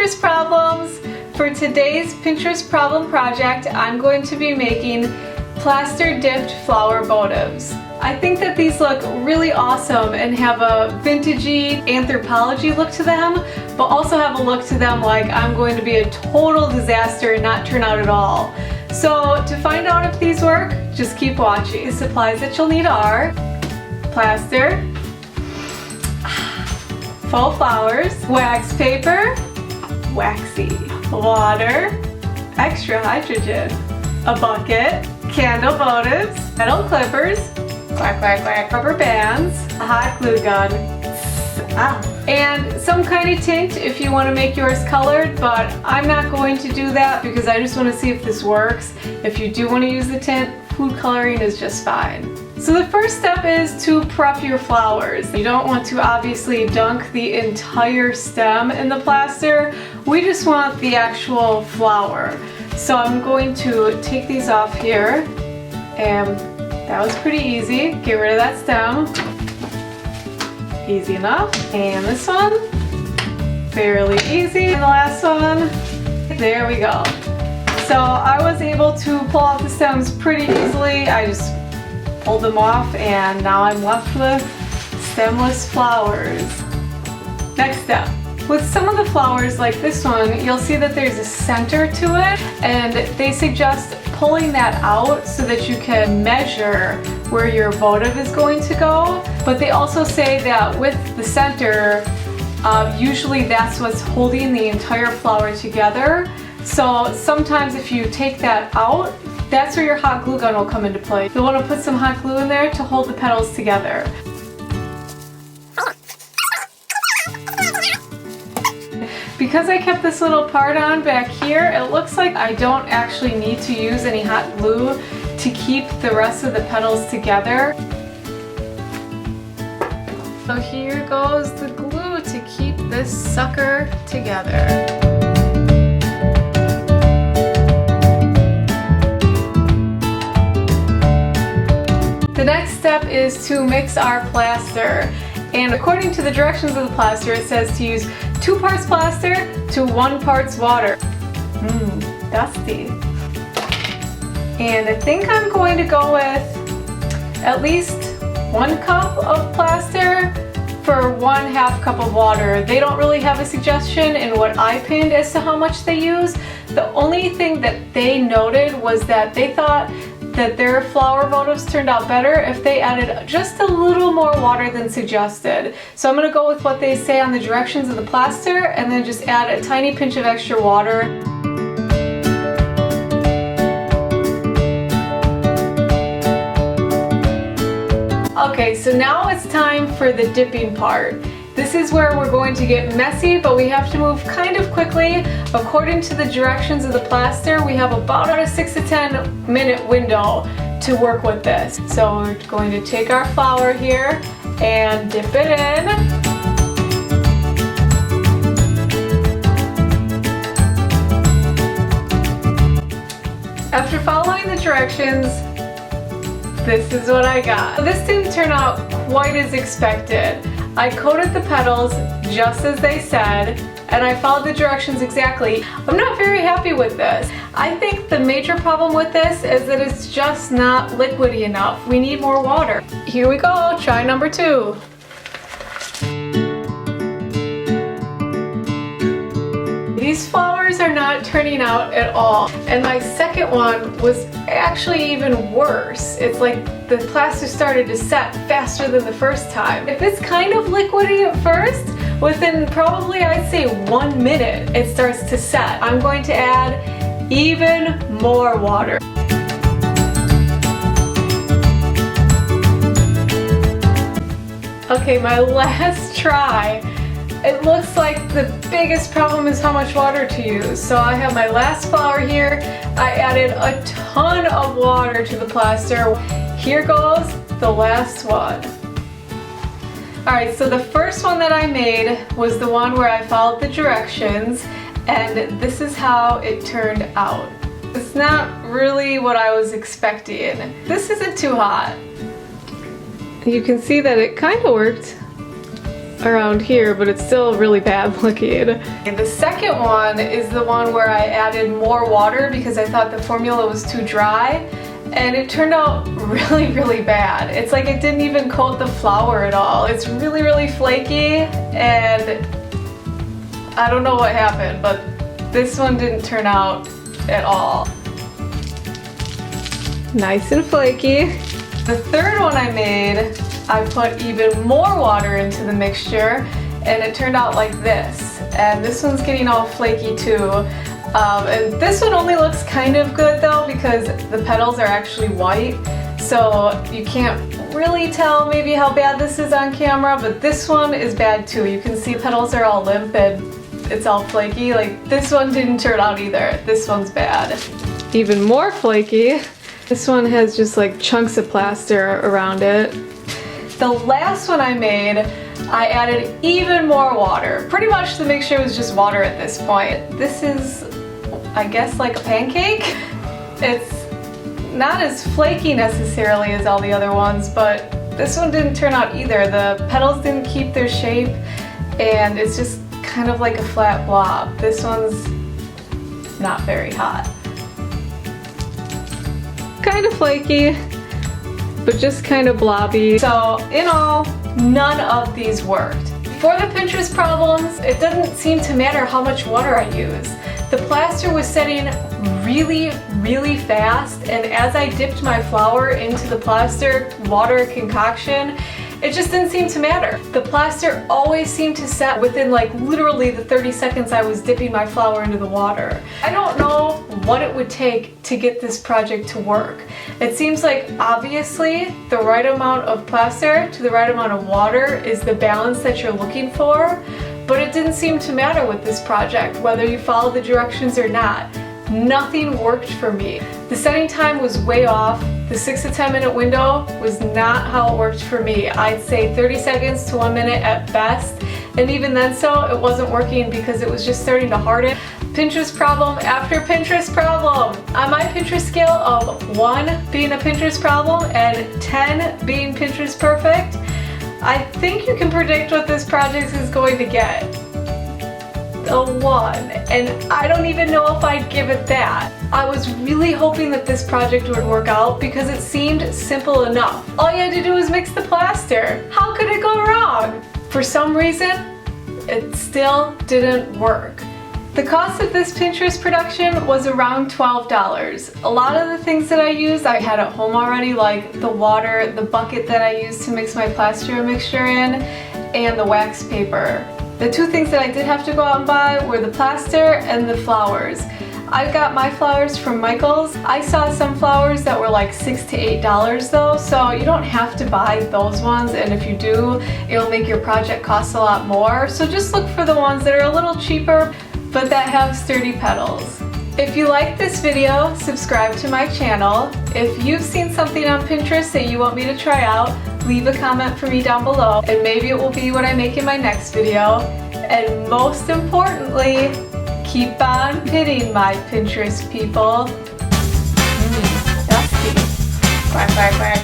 Pinterest problems. For today's Pinterest problem project, I'm going to be making plaster dipped flower votives. I think that these look really awesome and have a vintagey anthropology look to them, but also have a look to them like I'm going to be a total disaster and not turn out at all. So to find out if these work, just keep watching. The supplies that you'll need are plaster, faux flowers, wax paper, waxy, water, extra hydrogen, a bucket, candle votives, metal clippers, quack quack quack, rubber bands, a hot glue gun, and some kind of tint if you want to make yours colored, but I'm not going to do that because I just want to see if this works. If you do want to use the tint, food coloring is just fine. So the first step is to prep your flowers. You don't want to obviously dunk the entire stem in the plaster. We just want the actual flower. So I'm going to take these off here, and that was pretty easy. Get rid of that stem. Easy enough. And this one, fairly easy. And the last one, there we go. So I was able to pull out the stems pretty easily. I just pulled them off and now I'm left with stemless flowers. Next step. With some of the flowers like this one, you'll see that there's a center to it, and they suggest pulling that out so that you can measure where your votive is going to go. But they also say that with the center, usually that's what's holding the entire flower together. So sometimes if you take that out, that's where your hot glue gun will come into play. You'll want to put some hot glue in there to hold the petals together. Because I kept this little part on back here, it looks like I don't actually need to use any hot glue to keep the rest of the petals together. So here goes the glue to keep this sucker together. The next step is to mix our plaster. And according to the directions of the plaster, it says to use 2 parts plaster to 1 parts water. Dusty. And I think I'm going to go with at least 1 cup of plaster for 1/2 cup of water. They don't really have a suggestion in what I pinned as to how much they use. The only thing that they noted was that they thought that their flower votives turned out better if they added just a little more water than suggested. So I'm going to go with what they say on the directions of the plaster and then just add a tiny pinch of extra water. Okay, so now it's time for the dipping part. This is where we're going to get messy, but we have to move kind of quickly. According to the directions of the plaster, we have about a 6 to 10 minute window to work with this. So we're going to take our flower here and dip it in. After following the directions, this is what I got. This didn't turn out quite as expected. I coated the petals just as they said, and I followed the directions exactly. I'm not very happy with this. I think the major problem with this is that it's just not liquidy enough. We need more water. Here we go, try number 2. These flowers are not turning out at all, and my second one was actually even worse. It's like the plaster started to set faster than the first time. If it's kind of liquidy at first, within probably I'd say 1 minute it starts to set. I'm going to add even more water. Okay, my last try. It looks like the biggest problem is how much water to use. So I have my last flower here. I added a ton of water to the plaster. Here goes the last one. Alright, so the first one that I made was the one where I followed the directions, and this is how it turned out. It's not really what I was expecting. This isn't too hot. You can see that it kind of worked. around here, but it's still really bad looking. And the second one is the one where I added more water because I thought the formula was too dry, and it turned out really, really bad. It's like it didn't even coat the flour at all. It's really, really flaky, and I don't know what happened, but this one didn't turn out at all. Nice and flaky. The third one I made, I put even more water into the mixture, and it turned out like this. And this one's getting all flaky too. And this one only looks kind of good though because the petals are actually white, so you can't really tell maybe how bad this is on camera, but this one is bad too. You can see petals are all limp and it's all flaky. Like, this one didn't turn out either. This one's bad. Even more flaky. This one has just like chunks of plaster around it. The last one I made, I added even more water. Pretty much the mixture was just water at this point. This is, I guess, like a pancake. It's not as flaky necessarily as all the other ones, but this one didn't turn out either. The petals didn't keep their shape, and it's just kind of like a flat blob. This one's not very hot. Kind of flaky, but just kind of blobby. So in all, none of these worked. For the Pinterest problems, it doesn't seem to matter how much water I use. The plaster was setting really, really fast, and as I dipped my flour into the plaster water concoction, it just didn't seem to matter. The plaster always seemed to set within like literally the 30 seconds I was dipping my flour into the water. I don't know what it would take to get this project to work. It seems like obviously the right amount of plaster to the right amount of water is the balance that you're looking for, but it didn't seem to matter with this project whether you follow the directions or not. Nothing worked for me. The setting time was way off. The 6 to 10 minute window was not how it worked for me. I'd say 30 seconds to 1 minute at best, and even then so, it wasn't working because it was just starting to harden. Pinterest problem after Pinterest problem. On my Pinterest scale of 1 being a Pinterest problem and 10 being Pinterest perfect, I think you can predict what this project is going to get. A 1, and I don't even know if I'd give it that. I was really hoping that this project would work out because it seemed simple enough. All you had to do was mix the plaster. How could it go wrong? For some reason, it still didn't work. The cost of this Pinterest production was around $12. A lot of the things that I used I had at home already, like the water, the bucket that I used to mix my plaster mixture in, and the wax paper. The two things that I did have to go out and buy were the plaster and the flowers. I got my flowers from Michael's. I saw some flowers that were like $6 to $8 though, so you don't have to buy those ones, and if you do, it'll make your project cost a lot more. So just look for the ones that are a little cheaper, but that have sturdy petals. If you like this video, subscribe to my channel. If you've seen something on Pinterest that you want me to try out, leave a comment for me down below, and maybe it will be what I make in my next video. And most importantly, keep on pinning, my Pinterest people. Dusty. Quack, quack, quack.